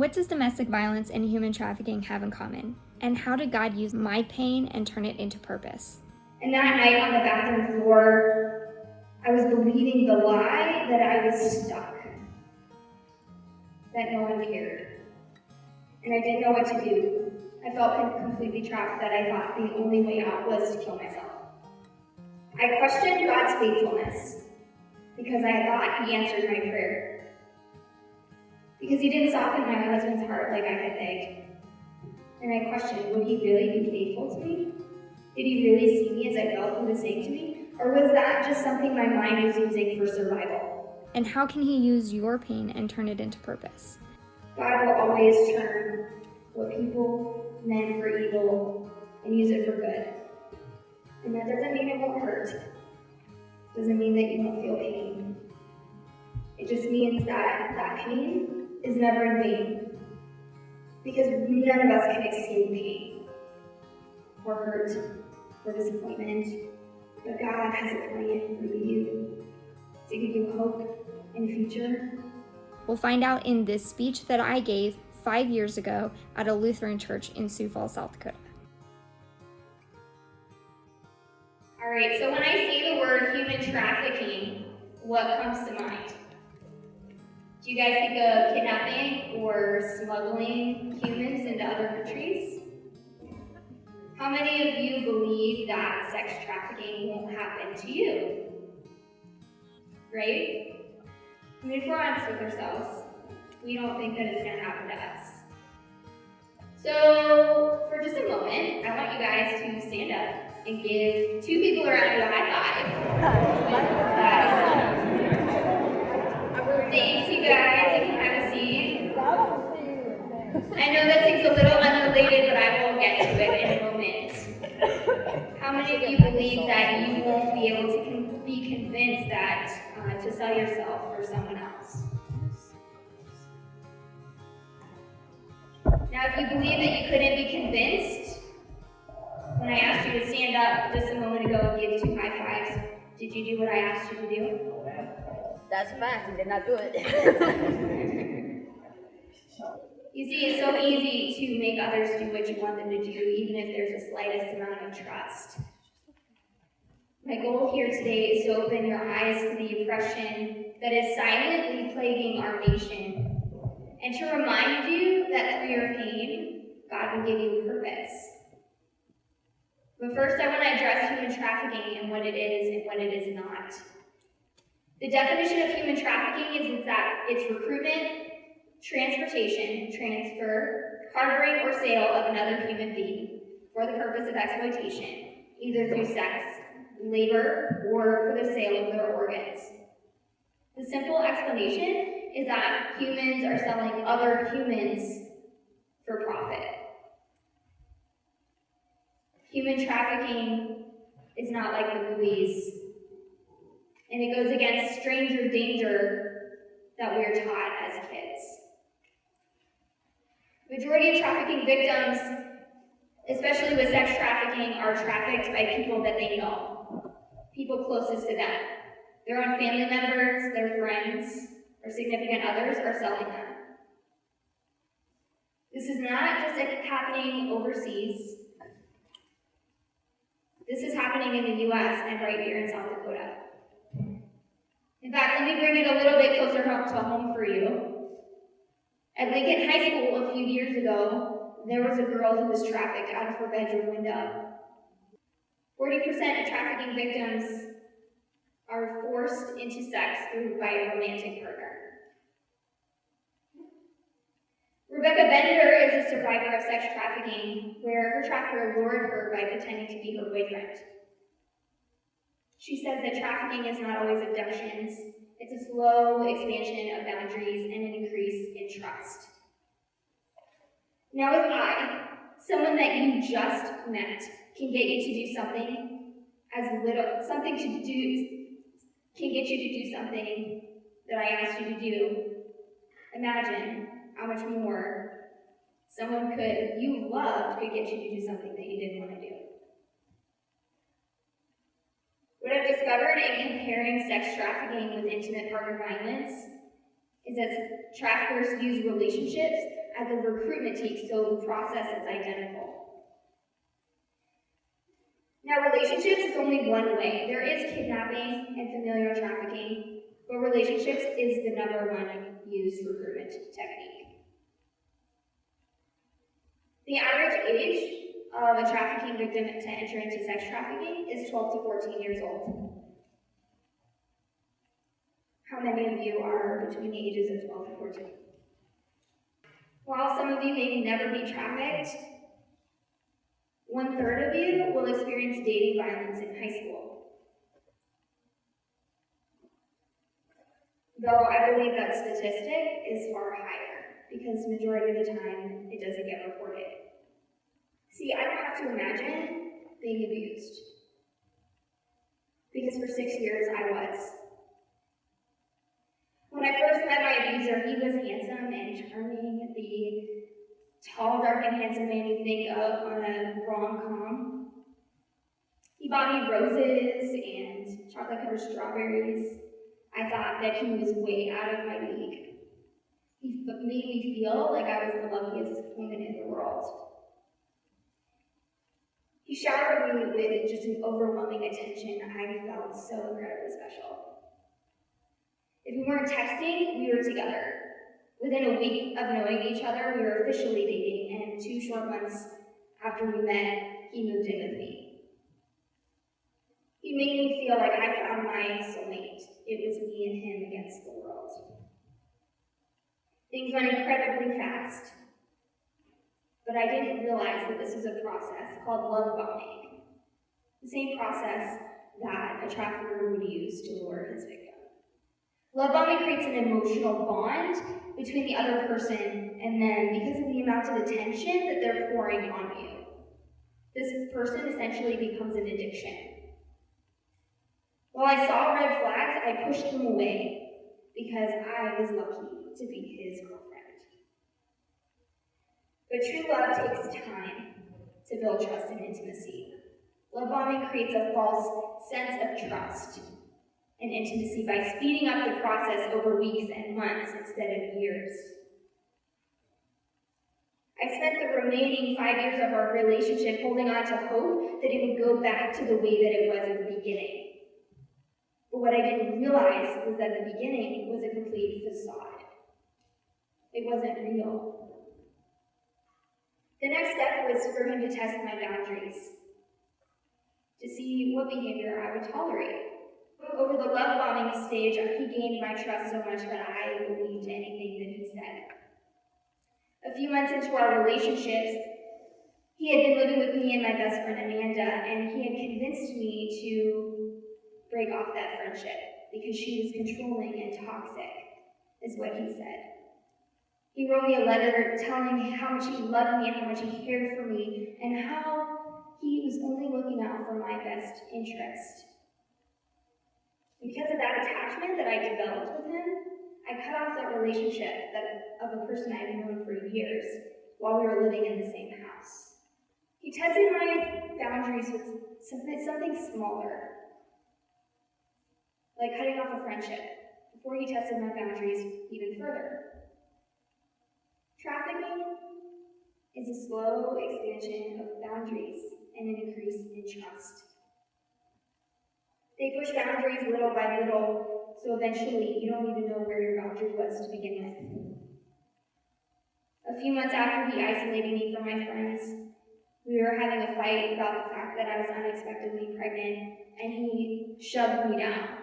What does domestic violence and human trafficking have in common? And how did God use my pain and turn it into purpose? And that night on the bathroom floor, I was believing the lie that I was stuck, that no one cared. And I didn't know what to do. I felt completely trapped, that I thought the only way out was to kill myself. I questioned God's faithfulness because I thought He answered my prayer. Because He didn't soften my husband's heart like I had begged. And I questioned, would He really be faithful to me? Did He really see me as I felt He was saying to me? Or was that just something my mind was using for survival? And how can He use your pain and turn it into purpose? God will always turn what people meant for evil and use it for good. And that doesn't mean it won't hurt. It doesn't mean that you won't feel pain. It just means that that pain is never in vain. Because none of us can escape pain, or hurt, or disappointment. But God has a plan for you to give you hope in the future. We'll find out in this speech that I gave 5 years ago at a Lutheran church in Sioux Falls, South Dakota. All right, so when I say the word human trafficking, what comes to mind? Do you guys think of kidnapping or smuggling humans into other countries? How many of you believe that sex trafficking won't happen to you? Right? I mean, if we're honest with ourselves, we don't think that it's going to happen to us. So, for just a moment, I want you guys to stand up and give two people around you a high five. Thanks, you guys. You can have a seat. I know that seems a little unrelated, but I will get to it in a moment. How many of you believe that you won't be able to be convinced that to sell yourself for someone else? Now, if you believe that you couldn't be convinced, when I asked you to stand up just a moment ago and give 2 high fives, did you do what I asked you to do? That's a fact, he did not do it. You see, it's so easy to make others do what you want them to do, even if there's the slightest amount of trust. My goal here today is to open your eyes to the oppression that is silently plaguing our nation, and to remind you that through your pain, God will give you purpose. But first, I want to address human trafficking and what it is and what it is not. The definition of human trafficking is that it's recruitment, transportation, transfer, harboring, or sale of another human being for the purpose of exploitation, either through sex, labor, or for the sale of their organs. The simple explanation is that humans are selling other humans for profit. Human trafficking is not like the movies, and it goes against stranger danger that we are taught as kids. Majority of trafficking victims, especially with sex trafficking, are trafficked by people that they know, people closest to them. Their own family members, their friends, or significant others are selling them. This is not just happening overseas. This is happening in the U.S. and right here in South Dakota. In fact, let me bring it a little bit closer to home for you. At Lincoln High School a few years ago, there was a girl who was trafficked out of her bedroom window. 40% of trafficking victims are forced into sex by a romantic partner. Rebecca Bender is a survivor of sex trafficking, where her trafficker lured her by pretending to be her boyfriend. She says that trafficking is not always abductions. It's a slow expansion of boundaries and an increase in trust. Now, if I, someone that you just met, can get you to do something can get you to do something that I asked you to do, imagine how much more someone you loved could get you to do something that you didn't want to do. What I've discovered in comparing sex trafficking with intimate partner violence is that traffickers use relationships as a recruitment team, so the process is identical. Now, relationships is only one way. There is kidnapping and familial trafficking, but relationships is the number one used recruitment technique. The average age of a trafficking victim to enter into sex trafficking is 12 to 14 years old. How many of you are between the ages of 12 to 14? While some of you may never be trafficked, 1/3 of you will experience dating violence in high school. Though I believe that statistic is far higher, because the majority of the time it doesn't get reported. See, I don't have to imagine being abused, because for 6 years I was. When I first met my abuser, he was handsome and charming, the tall, dark, and handsome man you think of on a rom-com. He bought me roses and chocolate-covered strawberries. I thought that he was way out of my league. He made me feel like I was the luckiest woman in the world. He showered me with just an overwhelming attention. I felt so incredibly special. If we weren't texting, we were together. Within a week of knowing each other, we were officially dating, and 2 short months after we met, he moved in with me. He made me feel like I found my soulmate. It was me and him against the world. Things went incredibly fast, but I didn't realize that this was a process called love bombing, the same process that a trafficker would use to lure his victim. Love bombing creates an emotional bond between the other person and them because of the amount of attention that they're pouring on you. This person essentially becomes an addiction. While I saw red flags, I pushed them away because I was lucky to be his girlfriend. But true love takes time to build trust and intimacy. Love bombing creates a false sense of trust and intimacy by speeding up the process over weeks and months instead of years. I spent the remaining 5 years of our relationship holding on to hope that it would go back to the way that it was at the beginning. But what I didn't realize was that the beginning was a complete facade. It wasn't real. The next step was for him to test my boundaries, to see what behavior I would tolerate. Over the love bombing stage, he gained my trust so much that I believed anything that he said. A few months into our relationships, he had been living with me and my best friend Amanda, and he had convinced me to break off that friendship because she was controlling and toxic, is what he said. He wrote me a letter telling me how much he loved me and how much he cared for me, and how he was only looking out for my best interest. Because of that attachment that I developed with him, I cut off that relationship of a person I had known for years while we were living in the same house. He tested my boundaries with something smaller, like cutting off a friendship, before he tested my boundaries even further. Trafficking is a slow expansion of boundaries and an increase in trust. They push boundaries little by little, so eventually you don't even know where your boundary was to begin with. A few months after he isolated me from my friends, we were having a fight about the fact that I was unexpectedly pregnant, and he shoved me down,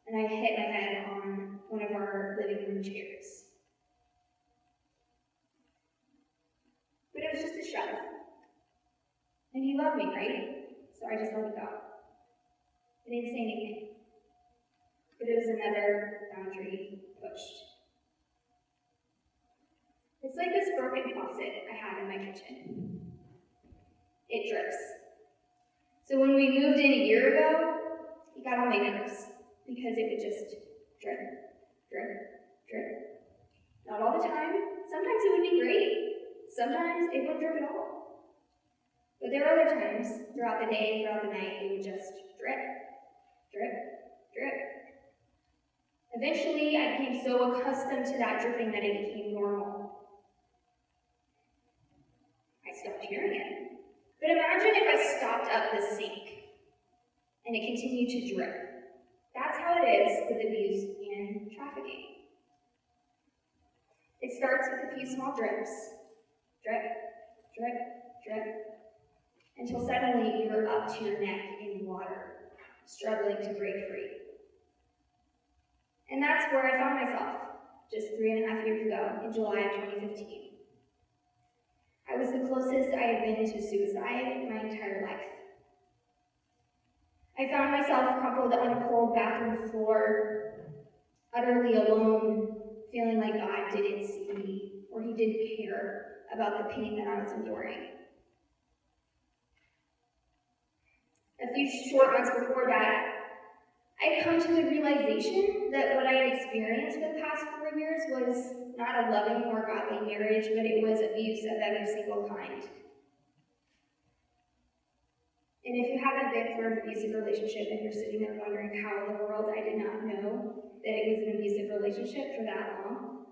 and I hit my head on one of our living room chairs. But it was just a shove. And he loved me, right? So I just let it go. I didn't say anything. But it was another boundary pushed. It's like this broken faucet I have in my kitchen. It drips. So when we moved in a year ago, he got on my nerves because it would just drip, drip, drip. Not all the time. Sometimes it would be great. Sometimes it wouldn't drip at all. But there are other times throughout the day, throughout the night, it would just drip, drip, drip. Eventually, I became so accustomed to that dripping that it became normal. stopped hearing it. But imagine if I stopped up the sink and it continued to drip. That's how it is with abuse and trafficking. It starts with a few small drips. Drip, drip, drip. Until suddenly you're up to your neck in water, struggling to break free. And that's where I found myself just 3.5 years ago in July of 2015. I was the closest I had been to suicide in my entire life. I found myself crumpled on a cold bathroom floor, utterly alone, feeling like God didn't see me or He didn't care about the pain that I was enduring. A few short months before that, I had come to the realization that what I had experienced for the past 4 years was not a loving or godly marriage, but it was abuse of every single kind. And if you haven't been through an abusive relationship and you're sitting there wondering how in the world I did not know that it was an abusive relationship for that long,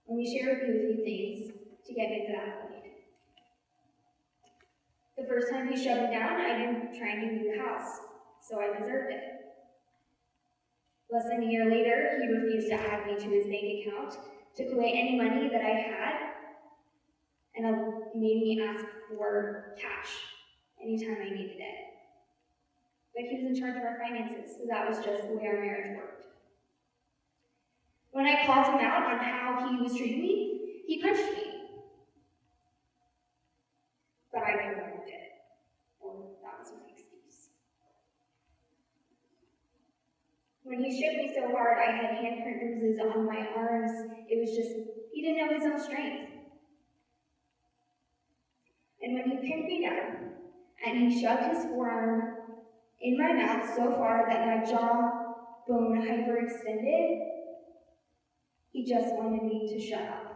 let me share with you a few things to get me to that point. The first time he shoved me down, I'd been trying to move the house, so I deserved it. Less than a year later, he refused to add me to his bank account, took away any money that I had, and made me ask for cash anytime I needed it. But he was in charge of our finances, so that was just the way our marriage worked. When I called him out on how he was treating me, he punched me. But I prolonged it, or that was my excuse. When he shook me so hard, I had handprint bruises on my arms. It was just, he didn't know his own strength. And when he pinned me down, and he shoved his forearm in my mouth so far that my jawbone hyperextended, he just wanted me to shut up.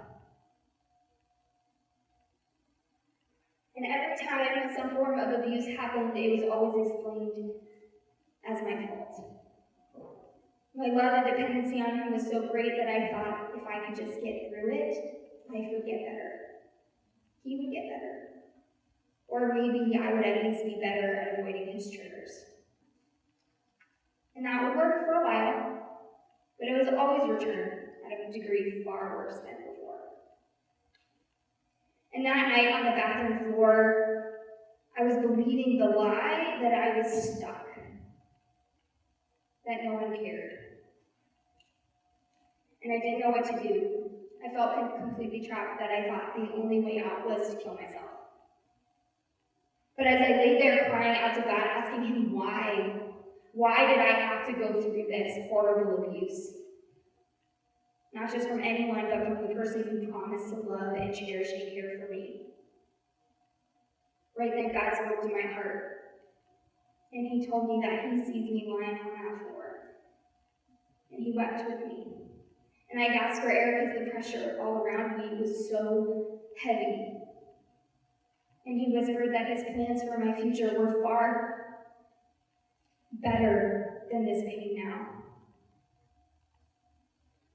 And every time some form of abuse happened, it was always explained as my fault. My love and dependency on him was so great that I thought if I could just get through it, life would get better. He would get better. Or maybe I would at least be better at avoiding his triggers. And that would work for a while, but it was always returned at a degree far worse than before. And that night on the bathroom floor, I was believing the lie that I was stuck, that no one cared. And I didn't know what to do. I felt completely trapped that I thought the only way out was to kill myself. But as I lay there crying out to God, asking Him why did I have to go through this horrible abuse? Not just from anyone, but from the person who promised to love and cherish and care for me. Right then, God spoke to my heart, and He told me that He sees me lying on that floor, and He wept with me. And I gasped for air because the pressure all around me was so heavy. And He whispered that His plans for my future were far better than this pain now.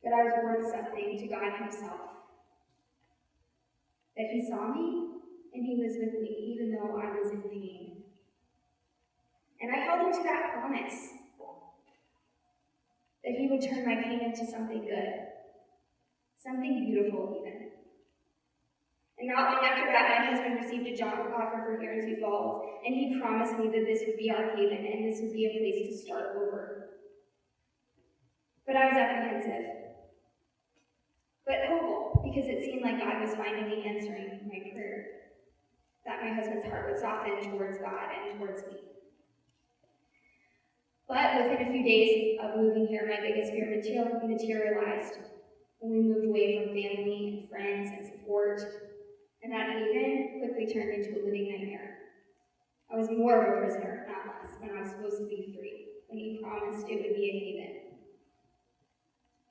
That I was worth something to God Himself. That He saw me and He was with me even though I was in pain. And I held Him to that promise. That He would turn my pain into something good. Something beautiful even. And not long after that, my husband received a job offer for here in Sioux Falls, and he promised me that this would be our haven and this would be a place to start over. But I was apprehensive, but hopeful, because it seemed like God was finally answering my prayer, that my husband's heart would soften towards God and towards me. But within a few days of moving here, my biggest fear materialized when we moved away from family and friends and support. And that haven quickly turned into a living nightmare. I was more of a prisoner, not less, when I was supposed to be free, when He promised it would be a haven.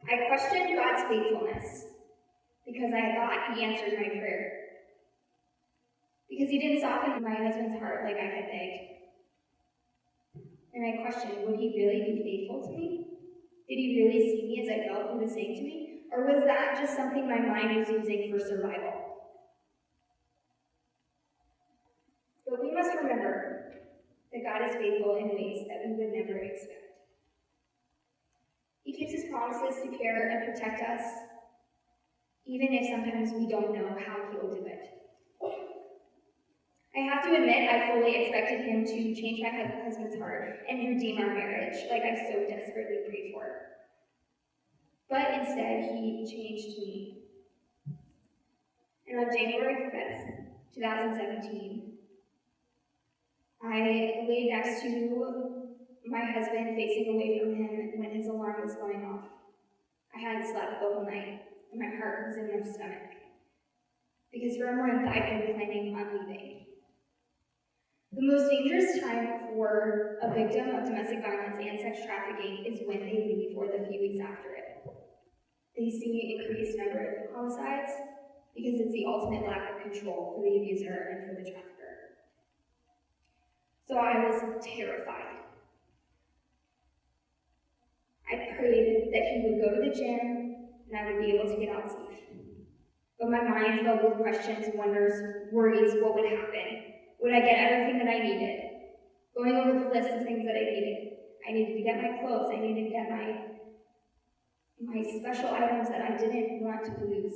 I questioned God's faithfulness because I thought He answered my prayer. Because He didn't soften my husband's heart like I had begged. And I questioned, would He really be faithful to me? Did He really see me as I felt He was saying to me? Or was that just something my mind was using for survival? that God is faithful in ways that we would never expect. He keeps his promises to care and protect us, even if sometimes we don't know how he will do it. I have to admit, I fully expected him to change my husband's heart and redeem our marriage, like I so desperately prayed for. But instead, he changed me. And on January 5th, 2017, I lay next to my husband, facing away from him when his alarm was going off. I hadn't slept the whole night, and my heart was in my stomach. Because for a month, I'd been planning on leaving. The most dangerous time for a victim of domestic violence and sex trafficking is when they leave or the few weeks after it. They see an increased number of homicides because it's the ultimate lack of control for the abuser and for the trafficker. So I was terrified. I prayed that he would go to the gym and I would be able to get out safe. But my mind filled with questions, wonders, worries, what would happen? Would I get everything that I needed? Going over the list of things that I needed. I needed to get my clothes. I needed to get my special items that I didn't want to lose.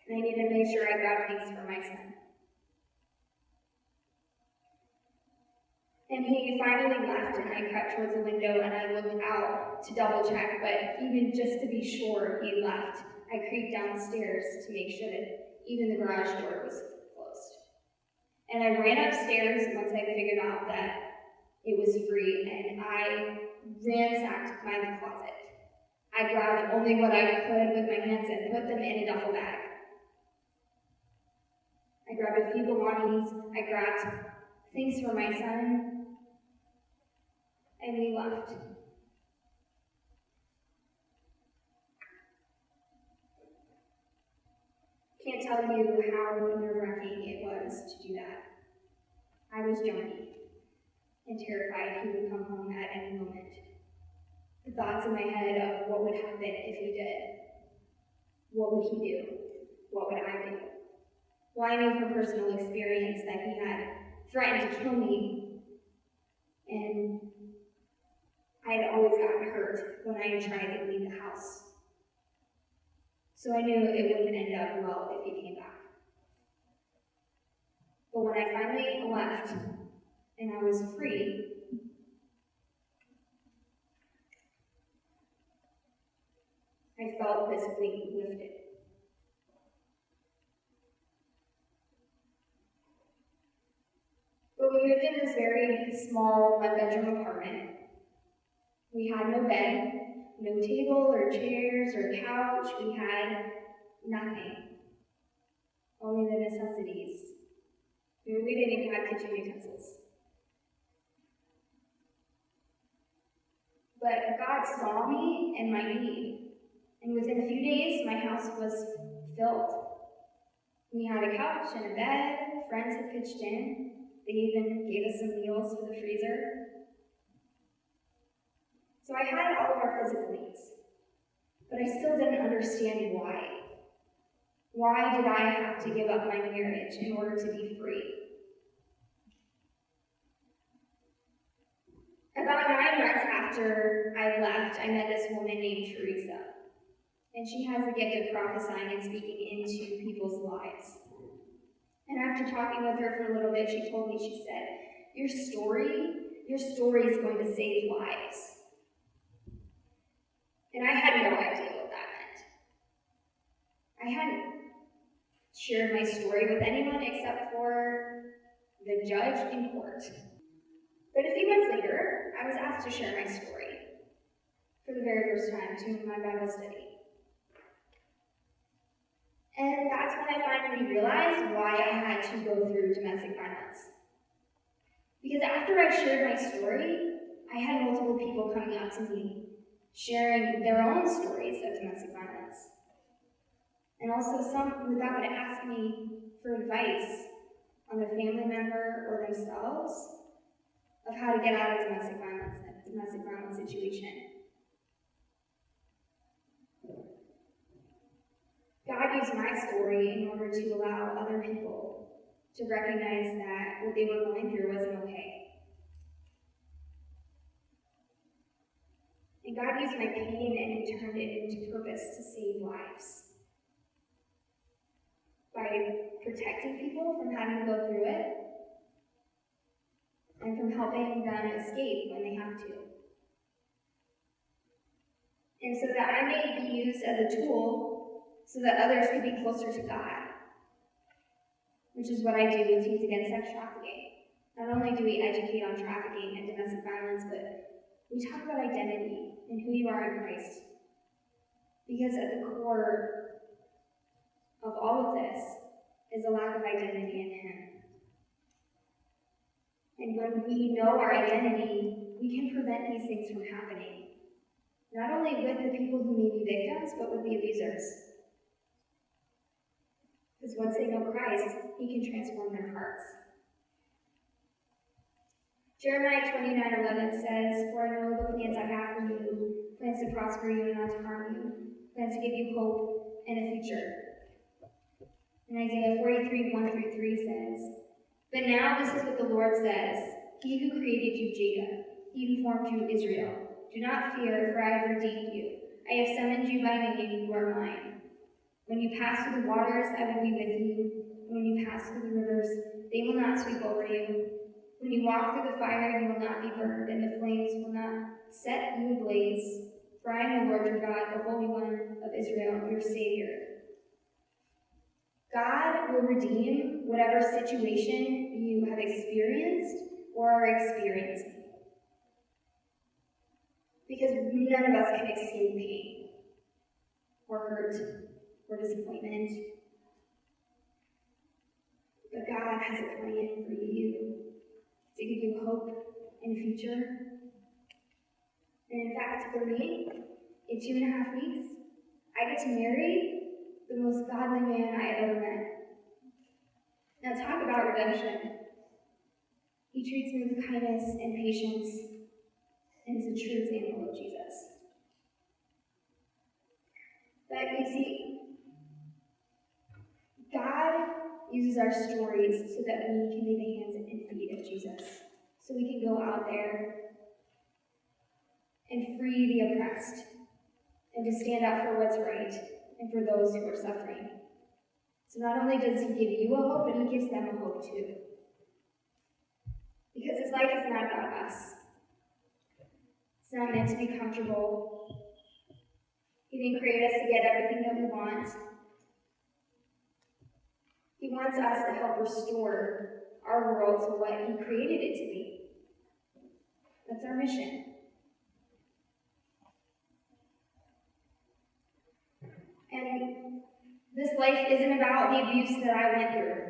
And I needed to make sure I grabbed things for my son. And he finally left, and I crept towards the window, and I looked out to double check, but even just to be sure he left, I creeped downstairs to make sure that even the garage door was closed. And I ran upstairs once I figured out that it was free, and I ransacked my closet. I grabbed only what I could with my hands and put them in a duffel bag. I grabbed a few belongings, I grabbed things for my son, and we left. Can't tell you how nerve-wracking it was to do that. I was junkie and terrified he would come home at any moment. The thoughts in my head of what would happen if he did. What would he do? What would I do? Well, I knew from personal experience that he had threatened to kill me, and I had always gotten hurt when I tried to leave the house. So I knew it wouldn't end up well if he came back. But when I finally left and I was free, I felt this weight lifted. But we moved in this very small one-bedroom apartment. We had no bed, no table or chairs or couch. We had nothing. Only the necessities. We didn't even have kitchen utensils. But God saw me and my need. And within a few days, my house was filled. We had a couch and a bed. Friends had pitched in. They even gave us some meals for the freezer. So I had all of our physical needs. But I still didn't understand why. Why did I have to give up my marriage in order to be free? About 9 months after I left, I met this woman named Teresa. And she has the gift of prophesying and speaking into people's lives. And after talking with her for a little bit, she told me, she said, your story is going to save lives. And I had no idea what that meant. I hadn't shared my story with anyone except for the judge in court. But a few months later, I was asked to share my story for the very first time to my Bible study. And that's when I finally realized why I had to go through domestic violence. Because after I shared my story, I had multiple people coming up to me, sharing their own stories of domestic violence. And also some that would ask me for advice on a family member or themselves of how to get out of a domestic violence situation. God used my story in order to allow other people to recognize that what they were going through wasn't okay. And God used my pain and He turned it into purpose to save lives. By protecting people from having to go through it, and from helping them escape when they have to. And so that I may be used as a tool so that others could be closer to God, which is what I do with Teens Against Sex Trafficking. Not only do we educate on trafficking and domestic violence, but we talk about identity and who you are in Christ. Because at the core of all of this is a lack of identity in Him. And when we know our identity, we can prevent these things from happening. Not only with the people who may be victims, but with the abusers. Because once they know Christ, He can transform their hearts. Jeremiah 29:11 says, "For I know the plans I have for you, plans to prosper you and not to harm you, plans to give you hope and a future." And Isaiah 43:1-3 says, "But now this is what the Lord says, He who created you, Jacob, He who formed you, Israel. Do not fear, for I have redeemed you. I have summoned you by name, you are mine. When you pass through the waters, I will be with you. When you pass through the rivers, they will not sweep over you. When you walk through the fire, you will not be burned, and the flames will not set you ablaze. For I am the Lord your God, the Holy One of Israel, your Savior." God will redeem whatever situation you have experienced or are experiencing. Because none of us can escape pain, or hurt, or disappointment. But God has a plan for you to give you hope and a future. And in fact, for me, in 2.5 weeks, I get to marry the most godly man I have ever met. Now talk about redemption. He treats me with kindness and patience, and is a true example of Jesus. But you see, God uses our stories so that we can be the hands and feet of Jesus. So we can go out there and free the oppressed, and to stand up for what's right, and for those who are suffering. So not only does He give you a hope, but He gives them a hope too. Because His life is not about us. It's not meant to be comfortable. He didn't create us to get everything that we want. He wants us to help restore our world to what He created it to be. That's our mission. And this life isn't about the abuse that I went through.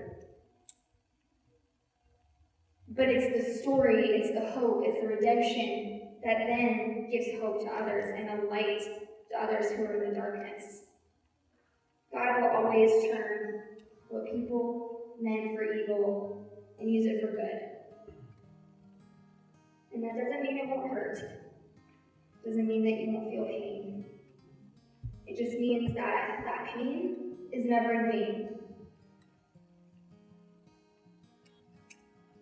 But it's the story, it's the hope, it's the redemption that then gives hope to others and a light to others who are in the darkness. God will always turn what people meant for evil and use it for good. And that doesn't mean it won't hurt. It doesn't mean that you won't feel pain. It just means that that pain is never in vain.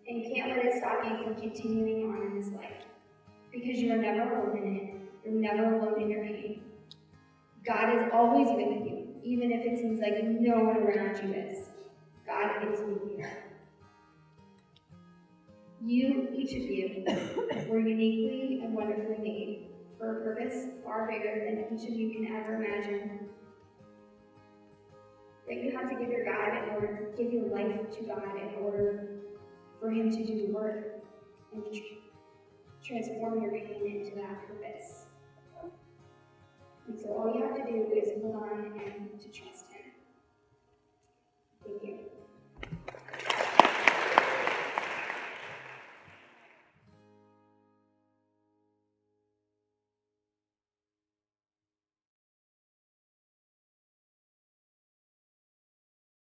And you can't let it stop you from continuing on in this life. Because you are never alone in it. You're never alone in your pain. God is always with you, even if it seems like no one around you is. God is with you. You, each of you, were uniquely and wonderfully made for a purpose far bigger than each of you can ever imagine. That you have to give your life to God in order for Him to do the work and transform your pain into that purpose. And so all you have to do is hold on and to trust.